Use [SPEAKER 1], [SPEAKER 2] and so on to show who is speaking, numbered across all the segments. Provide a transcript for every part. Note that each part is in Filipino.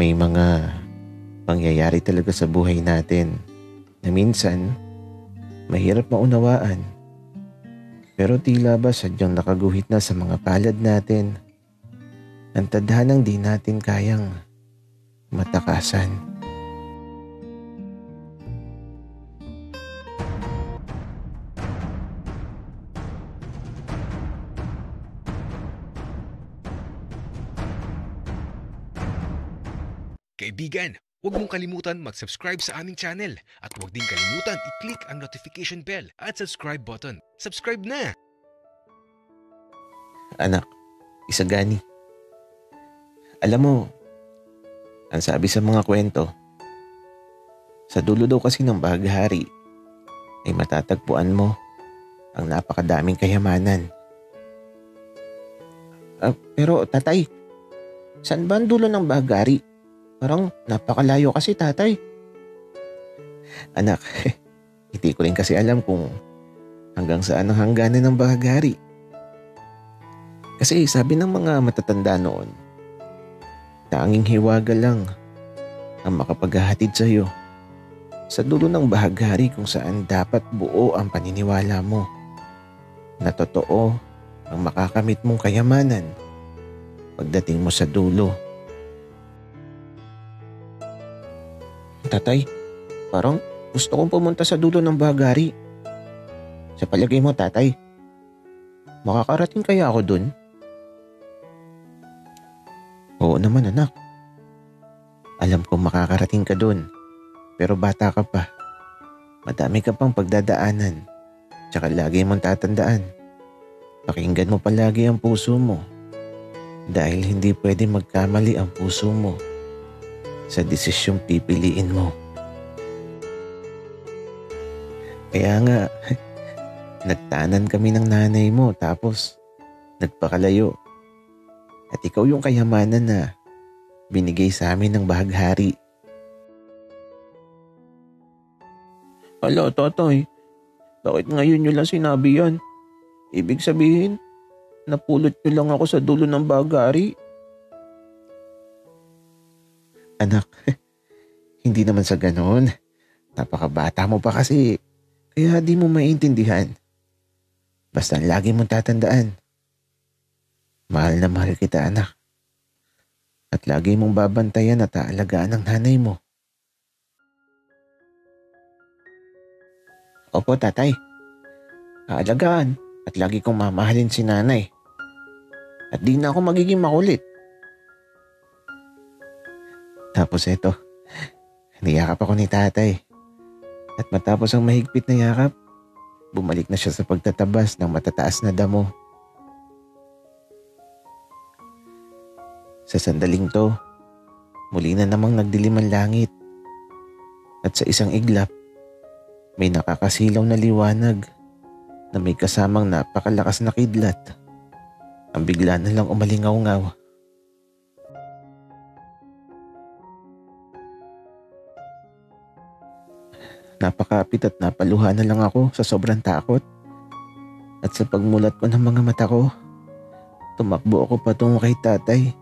[SPEAKER 1] May mga pangyayari talaga sa buhay natin na minsan mahirap maunawaan. Pero tila ba sadyang nakaguhit na sa mga palad natin ang tadhanang di natin kayang matakasan.
[SPEAKER 2] Kaibigan, huwag mong kalimutan mag-subscribe sa aming channel at huwag din kalimutan i-click ang notification bell at subscribe button. Subscribe na!
[SPEAKER 1] Anak, Isagani, alam mo, ang sabi sa mga kwento, sa dulo daw kasi ng bahaghari ay matatagpuan mo ang napakadaming kayamanan. Pero tatay, saan ba ang dulo ng bahaghari? Parang napakalayo kasi tatay. Anak, hindi ko rin kasi alam kung hanggang saan ang hangganan ng bahaghari. Kasi sabi ng mga matatanda noon, tanging hiwaga lang ang makapaghahatid sa iyo sa dulo ng bahaghari kung saan dapat buo ang paniniwala mo na totoo ang makakamit mong kayamanan pagdating mo sa dulo. Tatay, parang gusto kong pumunta sa dulo ng bahaghari. Sa palagay mo, tatay, makakarating kaya ako dun? Oo naman, anak. Alam kong makakarating ka dun, pero bata ka pa. Madami ka pang pagdadaanan. Tsaka lagi mong tatandaan, pakinggan mo palagi ang puso mo dahil hindi pwede magkamali ang puso mo sa desisyong pipiliin mo. Kaya nga, nagtanan kami ng nanay mo tapos nagpakalayo. At ikaw yung kayamanan na binigay sa amin ng bahaghari. Hala, tatay, bakit ngayon nyo lang sinabi yan? Ibig sabihin, napulot nyo lang ako sa dulo ng bahaghari. Anak, hindi naman sa ganon. Napakabata mo pa kasi, kaya di mo maintindihan. Basta lagi mong tatandaan. Mahal na mahal kita, anak. At lagi mong babantayan at aalagaan ang nanay mo. Opo, tatay. Aalagaan at lagi kong mamahalin si nanay. At di na ako magiging makulit. Tapos eto, niyakap ako ni tatay. At matapos ang mahigpit na yakap, bumalik na siya sa pagtatabas ng matataas na damo. Sa sandaling to, muli na namang nagdilim ang langit. At sa isang iglap, may nakakasilaw na liwanag na may kasamang napakalakas na kidlat. Ang bigla na lang umalingaw-ngaw. Napakapit at napaluha na lang ako sa sobrang takot. At sa pagmulat ko ng mga mata ko, tumakbo ako patungo kay tatay.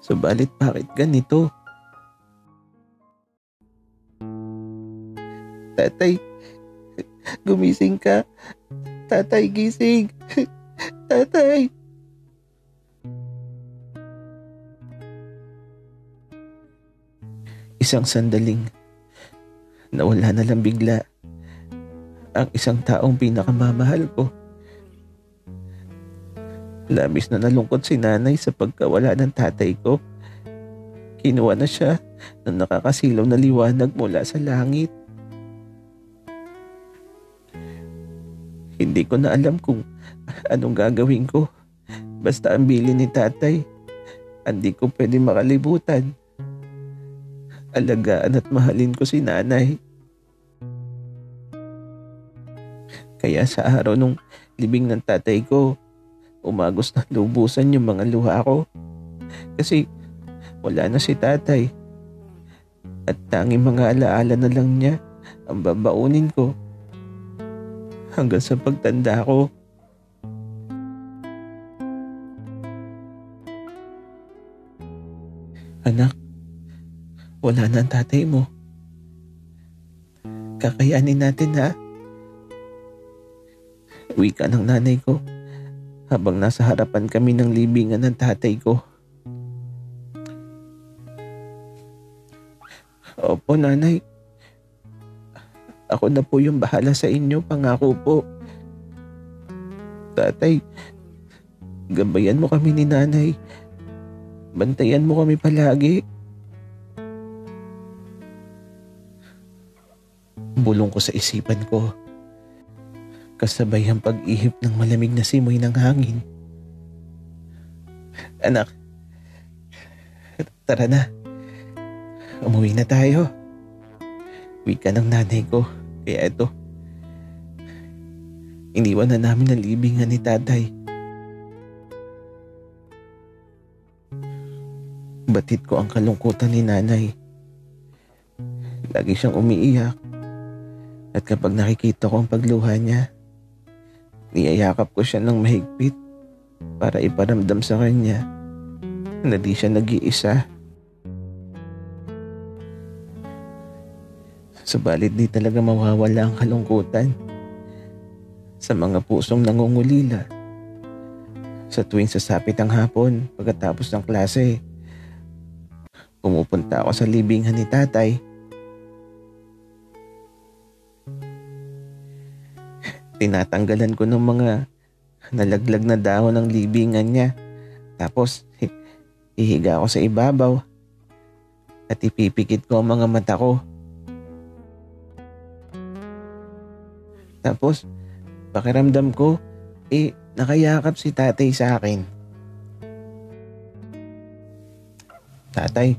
[SPEAKER 1] Subalit bakit ganito? Tatay, gumising ka. Tatay, gising. Tatay. Isang sandaling nawala na lang bigla ang isang taong pinakamamahal ko. Labis na nalungkot si nanay sa pagkawala ng tatay ko. Kinuha na siya ng nakakasilaw na liwanag mula sa langit. Hindi ko na alam kung anong gagawin ko. Basta ang bilin ni tatay, hindi ko pwede makalibutan. Alagaan at mahalin ko si nanay. Kaya sa araw nung libing ng tatay ko, umagos na lubusan yung mga luha ko. Kasi wala na si tatay. At tanging mga alaala na lang niya ang babaunin ko hanggang sa pagtanda ko. Anak, wala na ang tatay mo. Kakayanin natin ha. Wika ng nanay ko habang nasa harapan kami ng libingan ng tatay ko. Opo, nanay. Ako na po yung bahala sa inyo, pangako po. Tatay, gabayan mo kami ni nanay. Bantayan mo kami palagi. Bulong ko sa isipan ko. Kasabay ang pag-ihip ng malamig na simoy ng hangin. Anak, tara na. Umuwi na tayo. Wika ng nanay ko. Kaya ito, iniwan na namin ang libingan ni tatay. Batid ko ang kalungkutan ni nanay. Lagi siyang umiiyak. At kapag nakikita ko ang pagluha niya, niyayakap ko siya ng mahigpit para iparamdam sa kanya na di siya nag-iisa. Subalit di talaga mawawala ang kalungkutan sa mga pusong nangungulila. Sa tuwing sasapit ang hapon pagkatapos ng klase, pumupunta ako sa libingan ni tatay. Tinatanggalan ko ng mga nalaglag na dahon ng libingan niya. Tapos hihiga ako sa ibabaw at ipipikit ko ang mga mata ko. Tapos, pakiramdam ko, nakayakap si tatay sa akin. Tatay,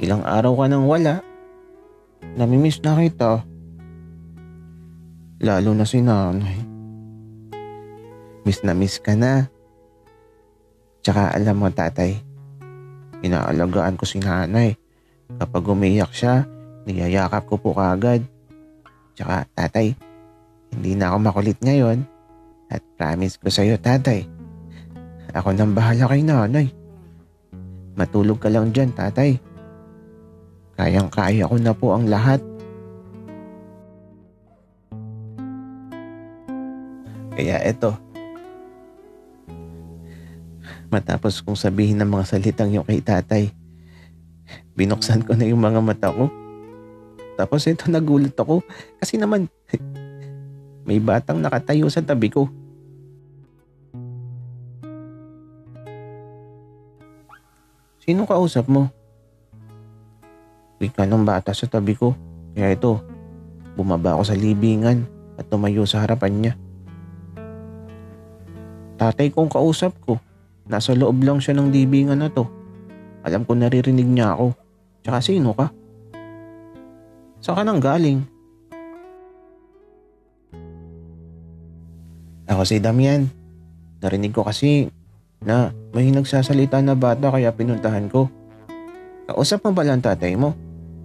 [SPEAKER 1] ilang araw ka nang wala. Namimiss na kita. Lalo na si nanay. Miss na miss ka na. Tsaka alam mo tatay, inaalagaan ko si nanay. Kapag umiyak siya, niyayakap ko po kaagad. Tsaka tatay, hindi na ako makulit ngayon at promise ko sa'yo tatay, ako nang bahala kay nanay. Matulog ka lang dyan tatay. Kayang-kaya ko na po ang lahat. Kaya eto, matapos kong sabihin ng mga salitang yung kay tatay, binuksan ko na yung mga mata ko. Tapos ito nagulat ako kasi naman may batang nakatayo sa tabi ko. Sino kausap mo? Wika ng bata sa tabi ko. Kaya ito, bumaba ako sa libingan at tumayo sa harapan niya. Tatay kong kausap ko. Nasa loob lang siya ng libingan na to. Alam ko naririnig niya ako. Tsaka sino ka? Saan ka nang galing? Ako si Damian. Narinig ko kasi na may nagsasalita na bata kaya pinuntahan ko. Kausap mo ba lang tatay mo?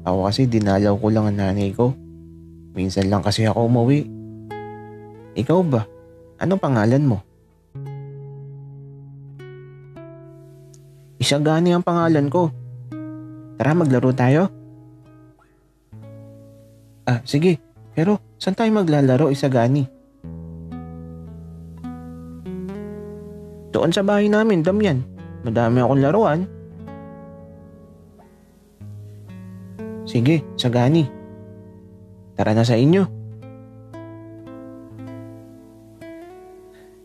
[SPEAKER 1] Ako kasi dinalaw ko lang ang nanay ko. Minsan lang kasi ako umuwi. Ikaw ba? Ano pangalan mo? Isagani ang pangalan ko. Tara maglaro tayo. Sige. Pero saan tayo maglalaro, Isagani? Doon sa bahay namin, Damian. Madami akong laruan. Sige, Isagani. Tara na sa inyo.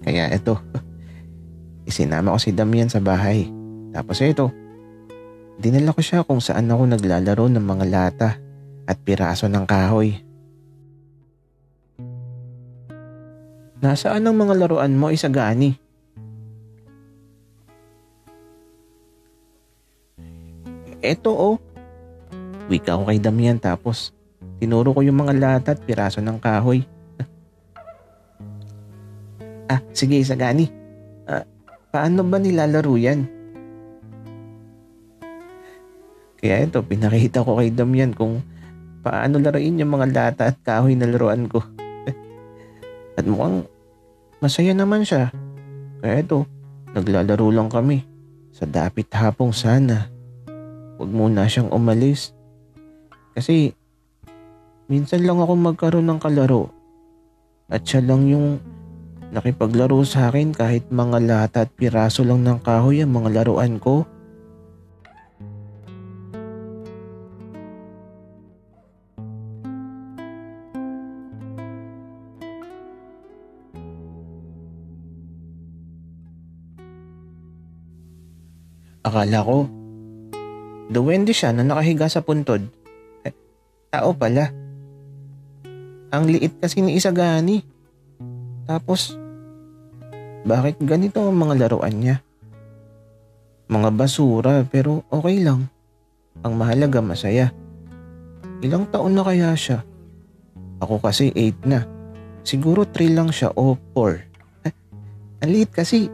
[SPEAKER 1] Kaya eto, isinama ko si Damian sa bahay. Tapos ito, dinala ko siya kung saan ako naglalaro ng mga lata at piraso ng kahoy. Nasaan ang mga laruan mo, Isagani? Eto oh. Wika ko kay Damian tapos tinuro ko yung mga lata at piraso ng kahoy. Sige Isagani. Paano ba nilalaro yan? Kaya ito, pinakita ko kay Damian kung paano laruin yung mga lata at kahoy na laruan ko. At mukhang masaya naman siya. Kaya ito, naglalaro lang kami. Sa dapit hapong sana, huwag muna siyang umalis. Kasi minsan lang ako magkaroon ng kalaro at siya lang yung nakipaglaro sa akin kahit mga lata at piraso lang ng kahoy ang mga laruan ko. Akala ko, duwende siya na nakahiga sa puntod. Eh, tao pala. Ang liit kasi ni Isagani. Tapos, bakit ganito ang mga laruan niya? Mga basura pero okay lang. Ang mahalaga masaya. Ilang taon na kaya siya? Ako kasi 8 na. Siguro 3 lang siya o 4. Ang liit kasi.